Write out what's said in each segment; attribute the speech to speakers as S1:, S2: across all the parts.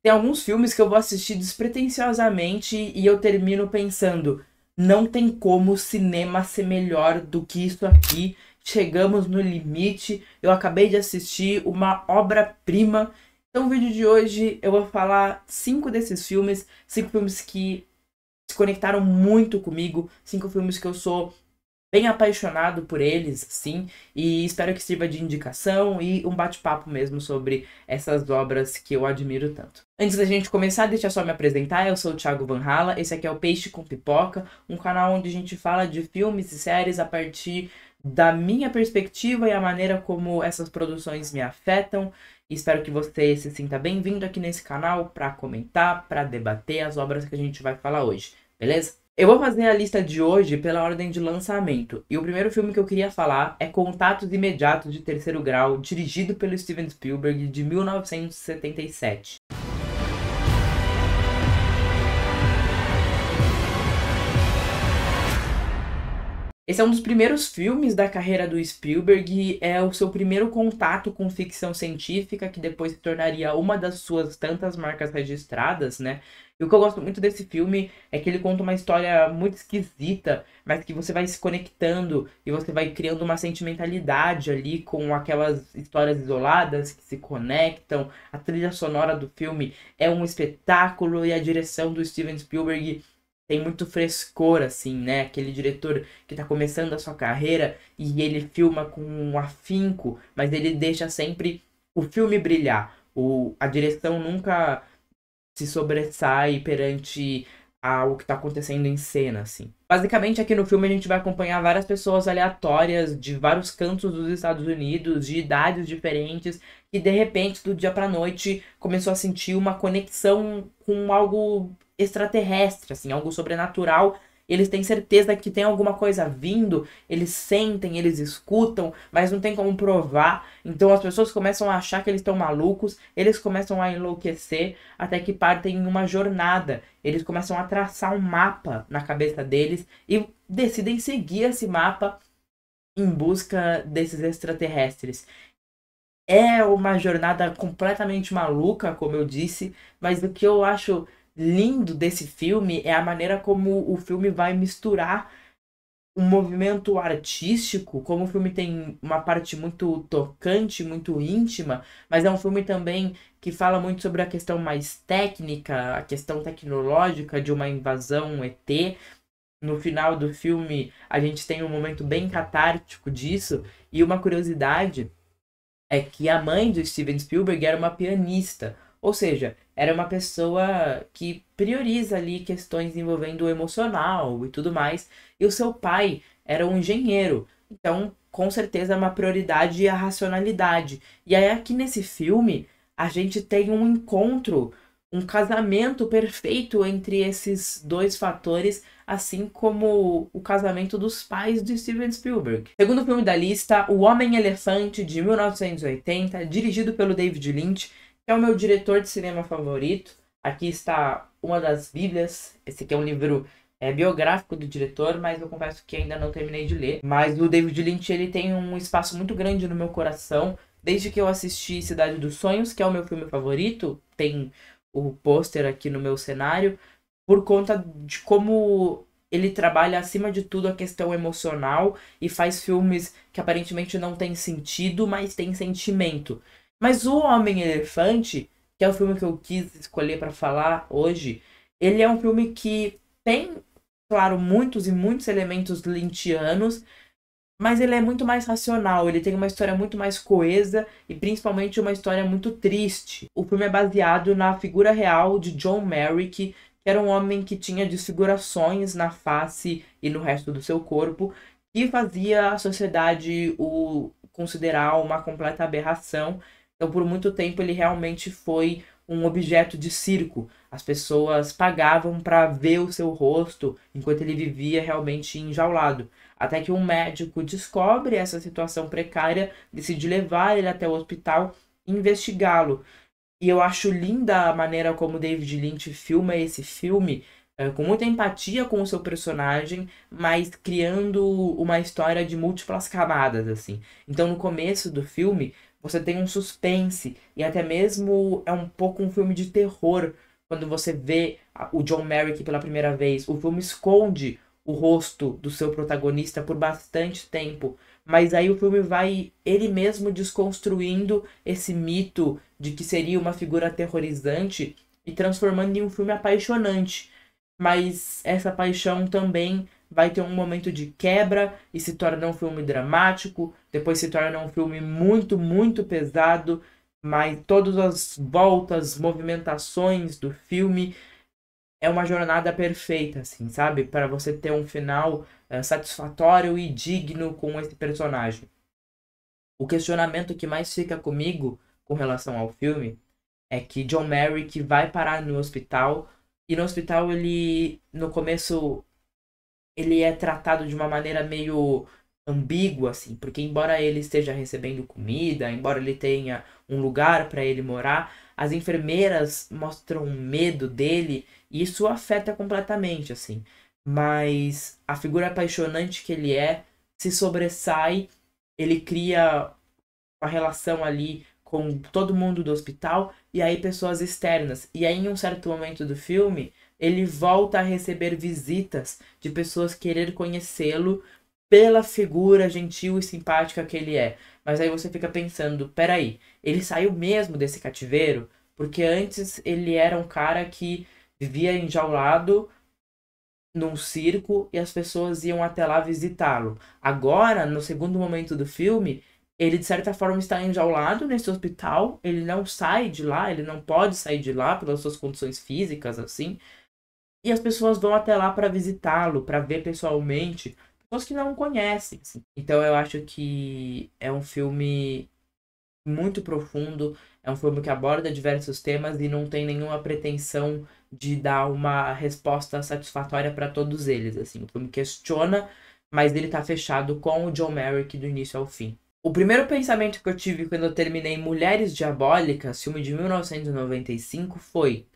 S1: Tem alguns filmes que eu vou assistir despretensiosamente e eu termino pensando, não tem como o cinema ser melhor do que isso aqui. Chegamos no limite. Eu acabei de assistir uma obra-prima. Então, no vídeo de hoje eu vou falar 5 desses filmes, 5 filmes que se conectaram muito comigo, 5 filmes que eu sou bem apaixonado por eles, sim, e espero que sirva de indicação e um bate-papo mesmo sobre essas obras que eu admiro tanto. Antes da gente começar, deixa eu só me apresentar, eu sou o Thiago Van Hala, esse aqui é o Peixe com Pipoca, um canal onde a gente fala de filmes e séries a partir da minha perspectiva e a maneira como essas produções me afetam. Espero que você se sinta bem-vindo aqui nesse canal para comentar, para debater as obras que a gente vai falar hoje, beleza? Eu vou fazer a lista de hoje pela ordem de lançamento, e o primeiro filme que eu queria falar é Contatos Imediatos de Terceiro Grau, dirigido pelo Steven Spielberg, de 1977. Esse é um dos primeiros filmes da carreira do Spielberg e é o seu primeiro contato com ficção científica, que depois se tornaria uma das suas tantas marcas registradas, né? E o que eu gosto muito desse filme é que ele conta uma história muito esquisita, mas que você vai se conectando e você vai criando uma sentimentalidade ali com aquelas histórias isoladas que se conectam. A trilha sonora do filme é um espetáculo e a direção do Steven Spielberg tem muito frescor, assim, né? Aquele diretor que tá começando a sua carreira e ele filma com um afinco, mas ele deixa sempre o filme brilhar. A direção nunca se sobressai perante o que está acontecendo em cena, assim. Basicamente, aqui no filme a gente vai acompanhar várias pessoas aleatórias de vários cantos dos Estados Unidos, de idades diferentes, que de repente, do dia pra noite, começou a sentir uma conexão com algo extraterrestre, assim, algo sobrenatural. Eles têm certeza que tem alguma coisa vindo, eles sentem, eles escutam, mas não tem como provar. Então as pessoas começam a achar que eles estão malucos, eles começam a enlouquecer, até que partem em uma jornada. Eles começam a traçar um mapa na cabeça deles e decidem seguir esse mapa em busca desses extraterrestres. É uma jornada completamente maluca, como eu disse, mas o que eu acho lindo desse filme é a maneira como o filme vai misturar um movimento artístico, como o filme tem uma parte muito tocante, muito íntima, mas é um filme também que fala muito sobre a questão mais técnica, a questão tecnológica de uma invasão ET. No final do filme, a gente tem um momento bem catártico disso, e uma curiosidade é que a mãe do Steven Spielberg era uma pianista, ou seja, era uma pessoa que prioriza ali questões envolvendo o emocional e tudo mais, e o seu pai era um engenheiro, então com certeza é uma prioridade a racionalidade. E aí aqui nesse filme a gente tem um encontro, um casamento perfeito entre esses dois fatores, assim como o casamento dos pais de Steven Spielberg. Segundo filme da lista, O Homem-Elefante, de 1980, dirigido pelo David Lynch, que é o meu diretor de cinema favorito. Aqui está uma das bíblias. Esse aqui é um livro biográfico do diretor, mas eu confesso que ainda não terminei de ler. Mas o David Lynch, ele tem um espaço muito grande no meu coração. Desde que eu assisti Cidade dos Sonhos, que é o meu filme favorito, tem o pôster aqui no meu cenário, por conta de como ele trabalha acima de tudo a questão emocional e faz filmes que aparentemente não têm sentido, mas têm sentimento. Mas O Homem-Elefante, que é o filme que eu quis escolher para falar hoje, ele é um filme que tem, claro, muitos e muitos elementos lynchianos, mas ele é muito mais racional, ele tem uma história muito mais coesa e principalmente uma história muito triste. O filme é baseado na figura real de John Merrick, que era um homem que tinha desfigurações na face e no resto do seu corpo, e fazia a sociedade o considerar uma completa aberração. Então, por muito tempo, ele realmente foi um objeto de circo. As pessoas pagavam para ver o seu rosto enquanto ele vivia realmente enjaulado. Até que um médico descobre essa situação precária, decide levar ele até o hospital e investigá-lo. E eu acho linda a maneira como David Lynch filma esse filme, com muita empatia com o seu personagem, mas criando uma história de múltiplas camadas, assim. Então, no começo do filme, você tem um suspense e até mesmo é um pouco um filme de terror quando você vê o John Merrick pela primeira vez. O filme esconde o rosto do seu protagonista por bastante tempo, mas aí o filme vai ele mesmo desconstruindo esse mito de que seria uma figura aterrorizante e transformando em um filme apaixonante. Mas essa paixão também vai ter um momento de quebra e se torna um filme dramático, depois se torna um filme muito, muito pesado, mas todas as voltas, movimentações do filme é uma jornada perfeita, assim, sabe? Para você ter um final satisfatório e digno com esse personagem. O questionamento que mais fica comigo com relação ao filme é que John Merrick vai parar no hospital e no hospital ele, no começo, ele é tratado de uma maneira meio ambígua, assim, porque embora ele esteja recebendo comida, embora ele tenha um lugar para ele morar, as enfermeiras mostram medo dele e isso o afeta completamente, assim. Mas a figura apaixonante que ele é se sobressai, ele cria uma relação ali com todo mundo do hospital e aí pessoas externas. E aí, em um certo momento do filme, ele volta a receber visitas de pessoas querer conhecê-lo pela figura gentil e simpática que ele é. Mas aí você fica pensando, peraí, ele saiu mesmo desse cativeiro? Porque antes ele era um cara que vivia enjaulado num circo e as pessoas iam até lá visitá-lo. Agora, no segundo momento do filme, ele de certa forma está enjaulado nesse hospital, ele não sai de lá, ele não pode sair de lá pelas suas condições físicas, assim, e as pessoas vão até lá para visitá-lo, para ver pessoalmente, pessoas que não o conhecem, assim. Então eu acho que é um filme muito profundo, é um filme que aborda diversos temas e não tem nenhuma pretensão de dar uma resposta satisfatória para todos eles, assim. O filme questiona, mas ele tá fechado com o John Merrick do início ao fim. O primeiro pensamento que eu tive quando eu terminei Mulheres Diabólicas, filme de 1995, foi: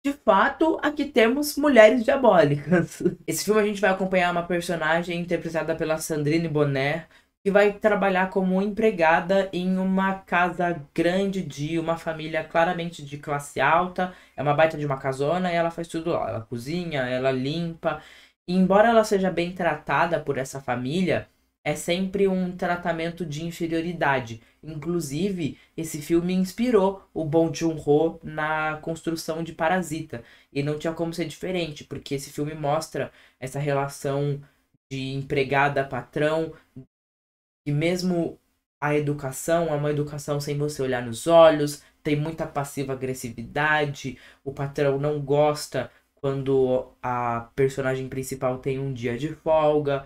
S1: de fato, aqui temos mulheres diabólicas. Esse filme a gente vai acompanhar uma personagem interpretada pela Sandrine Bonner, que vai trabalhar como empregada em uma casa grande de uma família claramente de classe alta. É uma baita de uma casona e ela faz tudo lá. Ela cozinha, ela limpa. E embora ela seja bem tratada por essa família, é sempre um tratamento de inferioridade. Inclusive, esse filme inspirou o Bong Joon-ho na construção de Parasita. E não tinha como ser diferente, porque esse filme mostra essa relação de empregada-patrão, e mesmo a educação é uma educação sem você olhar nos olhos, tem muita passiva agressividade, o patrão não gosta quando a personagem principal tem um dia de folga.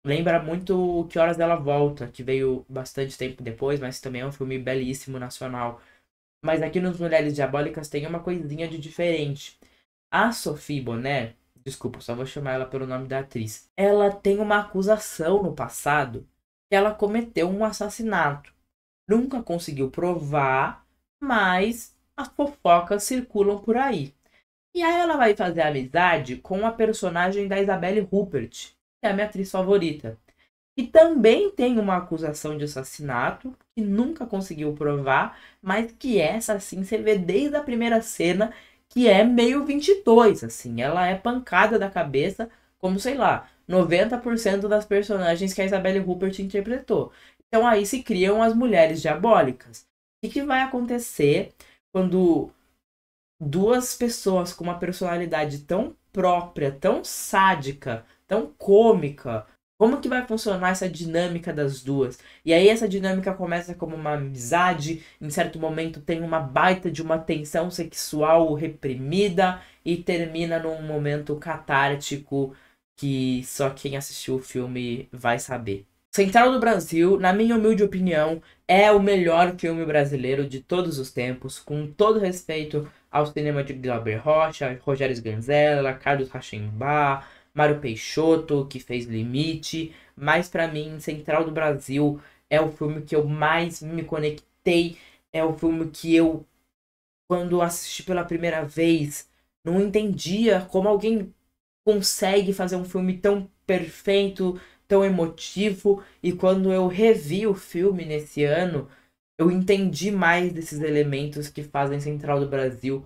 S1: Lembra muito Que Horas Ela Volta, que veio bastante tempo depois, mas também é um filme belíssimo, nacional. Mas aqui nos Mulheres Diabólicas tem uma coisinha de diferente. A Sophie Bonnet, desculpa, só vou chamar ela pelo nome da atriz. Ela tem uma acusação no passado que ela cometeu um assassinato. Nunca conseguiu provar, mas as fofocas circulam por aí. E aí ela vai fazer amizade com a personagem da Isabelle Huppert, que é a minha atriz favorita. E também tem uma acusação de assassinato, que nunca conseguiu provar, mas que essa, assim, você vê desde a primeira cena, que é meio 22, assim. Ela é pancada da cabeça, como, sei lá, 90% das personagens que a Isabelle Huppert interpretou. Então aí se criam as mulheres diabólicas. O que vai acontecer quando duas pessoas com uma personalidade tão própria, tão sádica, tão cômica, como que vai funcionar essa dinâmica das duas? E aí essa dinâmica começa como uma amizade, em certo momento tem uma baita de uma tensão sexual reprimida e termina num momento catártico que só quem assistiu o filme vai saber. Central do Brasil, na minha humilde opinião, é o melhor filme brasileiro de todos os tempos, com todo respeito ao cinema de Glauber Rocha, Rogério Sganzella, Carlos Rauschenbach, Mário Peixoto, que fez Limite, mas pra mim, Central do Brasil é o filme que eu mais me conectei, é o filme que eu, quando assisti pela primeira vez, não entendia como alguém consegue fazer um filme tão perfeito, tão emotivo, e quando eu revi o filme nesse ano, eu entendi mais desses elementos que fazem Central do Brasil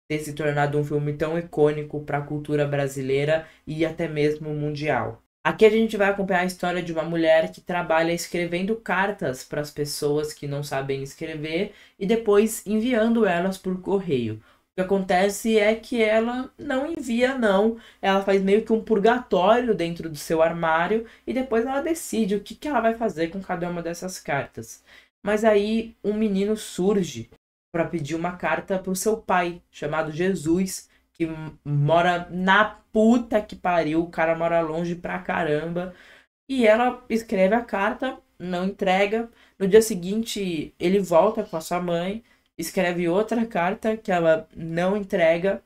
S1: ter se tornado um filme tão icônico para a cultura brasileira e até mesmo mundial. Aqui a gente vai acompanhar a história de uma mulher que trabalha escrevendo cartas para as pessoas que não sabem escrever e depois enviando elas por correio. O que acontece é que ela não envia, não. Ela faz meio que um purgatório dentro do seu armário e depois ela decide o que que ela vai fazer com cada uma dessas cartas. Mas aí um menino surge para pedir uma carta pro seu pai, chamado Jesus, que mora na puta que pariu, o cara mora longe pra caramba. E ela escreve a carta, não entrega. No dia seguinte, ele volta com a sua mãe, escreve outra carta que ela não entrega.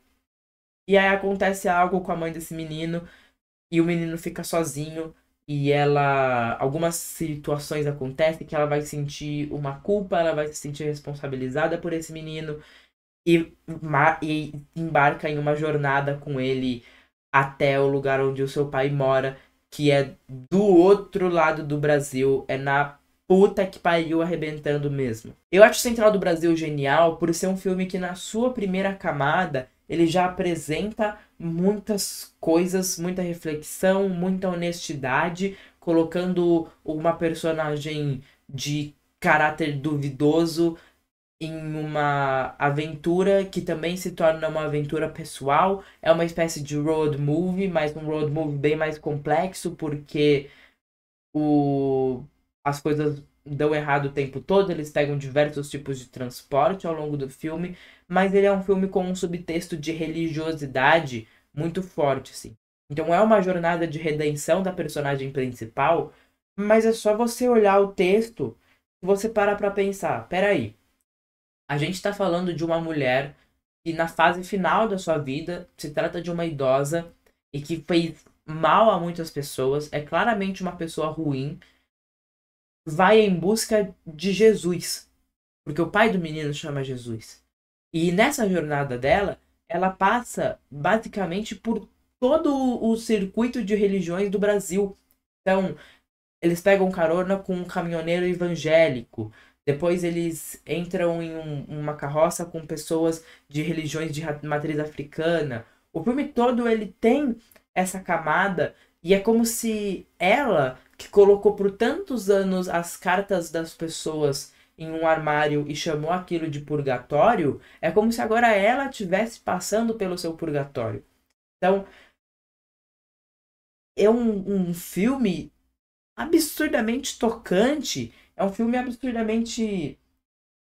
S1: E aí acontece algo com a mãe desse menino e o menino fica sozinho e ela algumas situações acontecem que ela vai sentir uma culpa, ela vai se sentir responsabilizada por esse menino e embarca em uma jornada com ele até o lugar onde o seu pai mora, que é do outro lado do Brasil, é na puta que pariu arrebentando mesmo. Eu acho Central do Brasil genial por ser um filme que na sua primeira camada ele já apresenta muitas coisas, muita reflexão, muita honestidade, colocando uma personagem de caráter duvidoso em uma aventura que também se torna uma aventura pessoal. É uma espécie de road movie, mas um road movie bem mais complexo, porque as coisas dão errado o tempo todo, eles pegam diversos tipos de transporte ao longo do filme, mas ele é um filme com um subtexto de religiosidade muito forte, assim. Então é uma jornada de redenção da personagem principal, mas é só você olhar o texto e você para pra pensar, peraí, a gente está falando de uma mulher que na fase final da sua vida se trata de uma idosa e que fez mal a muitas pessoas, é claramente uma pessoa ruim, vai em busca de Jesus, porque o pai do menino chama Jesus. E nessa jornada dela, ela passa basicamente por todo o circuito de religiões do Brasil. Então, eles pegam carona com um caminhoneiro evangélico. Depois eles entram em uma carroça com pessoas de religiões de matriz africana. O filme todo ele tem essa camada e é como se ela, que colocou por tantos anos as cartas das pessoas em um armário e chamou aquilo de purgatório, é como se agora ela estivesse passando pelo seu purgatório. Então, é um filme absurdamente tocante. É um filme absurdamente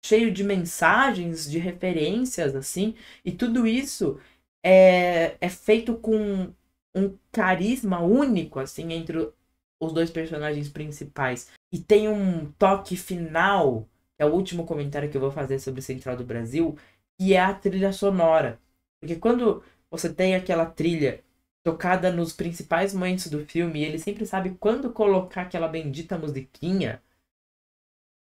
S1: cheio de mensagens, de referências, assim. E tudo isso é feito com um carisma único, assim, entre os dois personagens principais. E tem um toque final, que é o último comentário que eu vou fazer sobre Central do Brasil, que é a trilha sonora. Porque quando você tem aquela trilha tocada nos principais momentos do filme, e ele sempre sabe quando colocar aquela bendita musiquinha,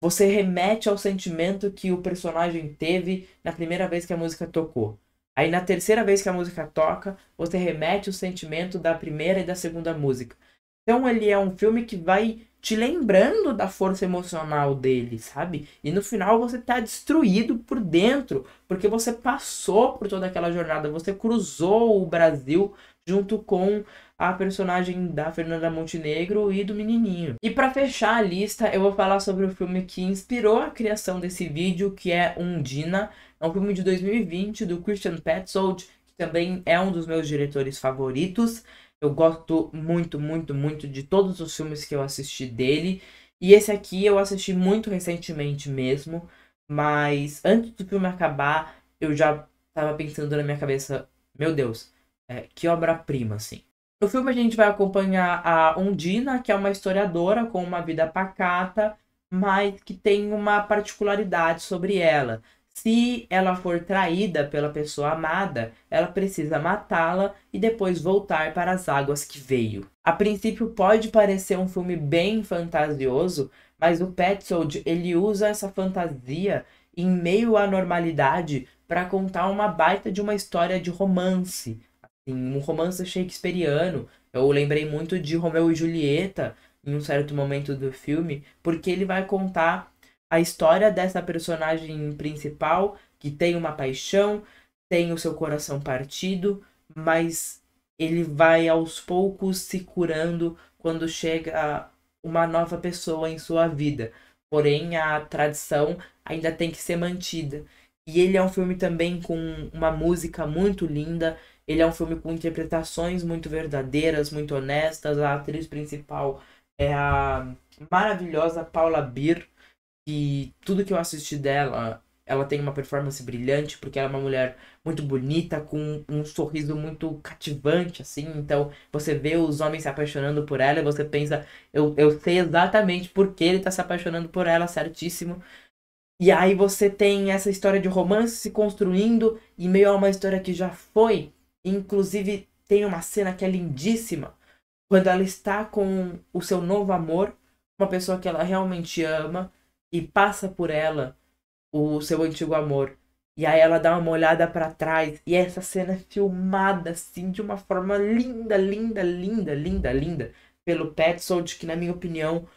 S1: você remete ao sentimento que o personagem teve na primeira vez que a música tocou. Aí na terceira vez que a música toca, você remete o sentimento da primeira e da segunda música. Então ele é um filme que vai te lembrando da força emocional dele, sabe? E no final você tá destruído por dentro, porque você passou por toda aquela jornada, você cruzou o Brasil junto com a personagem da Fernanda Montenegro e do menininho. E para fechar a lista, eu vou falar sobre o filme que inspirou a criação desse vídeo, que é Undina. É um filme de 2020 do Christian Petzold, que também é um dos meus diretores favoritos. Eu gosto muito, muito, muito de todos os filmes que eu assisti dele. E esse aqui eu assisti muito recentemente mesmo. Mas antes do filme acabar, eu já tava pensando na minha cabeça, meu Deus, que obra-prima, assim. No filme a gente vai acompanhar a Undina, que é uma historiadora com uma vida pacata, mas que tem uma particularidade sobre ela. Se ela for traída pela pessoa amada, ela precisa matá-la e depois voltar para as águas que veio. A princípio pode parecer um filme bem fantasioso, mas o Petzold ele usa essa fantasia em meio à normalidade para contar uma baita de uma história de romance. Assim, um romance shakespeariano. Eu lembrei muito de Romeu e Julieta em um certo momento do filme, porque ele vai contar a história dessa personagem principal que tem uma paixão, tem o seu coração partido, mas ele vai aos poucos se curando quando chega uma nova pessoa em sua vida. Porém, a tradição ainda tem que ser mantida. E ele é um filme também com uma música muito linda. Ele é um filme com interpretações muito verdadeiras, muito honestas. A atriz principal é a maravilhosa Paula Beer, e tudo que eu assisti dela, ela tem uma performance brilhante, porque ela é uma mulher muito bonita, com um sorriso muito cativante, assim. Então, você vê os homens se apaixonando por ela e você pensa, eu sei exatamente por que ele tá se apaixonando por ela, certíssimo. E aí você tem essa história de romance se construindo, e meio a uma história que já foi. Inclusive, tem uma cena que é lindíssima, quando ela está com o seu novo amor, uma pessoa que ela realmente ama, e passa por ela o seu antigo amor. E aí ela dá uma olhada pra trás e essa cena é filmada assim de uma forma linda, linda, linda, linda, linda pelo Petzold, que na minha opinião,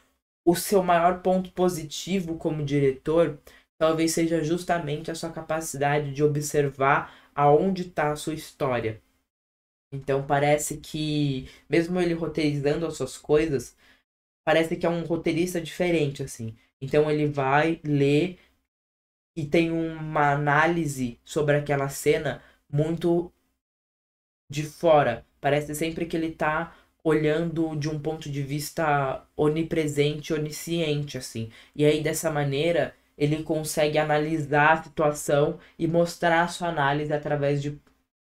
S1: o seu maior ponto positivo como diretor talvez seja justamente a sua capacidade de observar aonde está a sua história. Então parece que, mesmo ele roteirizando as suas coisas, parece que é um roteirista diferente, assim. Então ele vai ler e tem uma análise sobre aquela cena muito de fora. Parece sempre que ele tá olhando de um ponto de vista onipresente, onisciente, assim. E aí, dessa maneira, ele consegue analisar a situação e mostrar a sua análise através de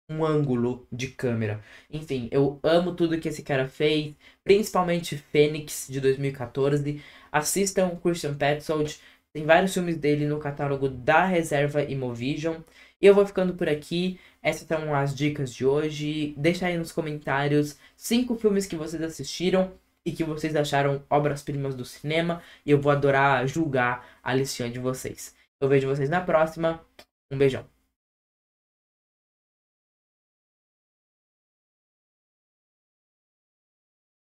S1: um ângulo de câmera. Enfim, eu amo tudo que esse cara fez, principalmente Fênix de 2014. Assistam Christian Petzold, tem vários filmes dele no catálogo da Reserva Imovision. E eu vou ficando por aqui. Essas são as dicas de hoje. Deixa aí nos comentários 5 filmes que vocês assistiram e que vocês acharam obras-primas do cinema. E eu vou adorar julgar a listinha de vocês. Eu vejo vocês na próxima. Um beijão.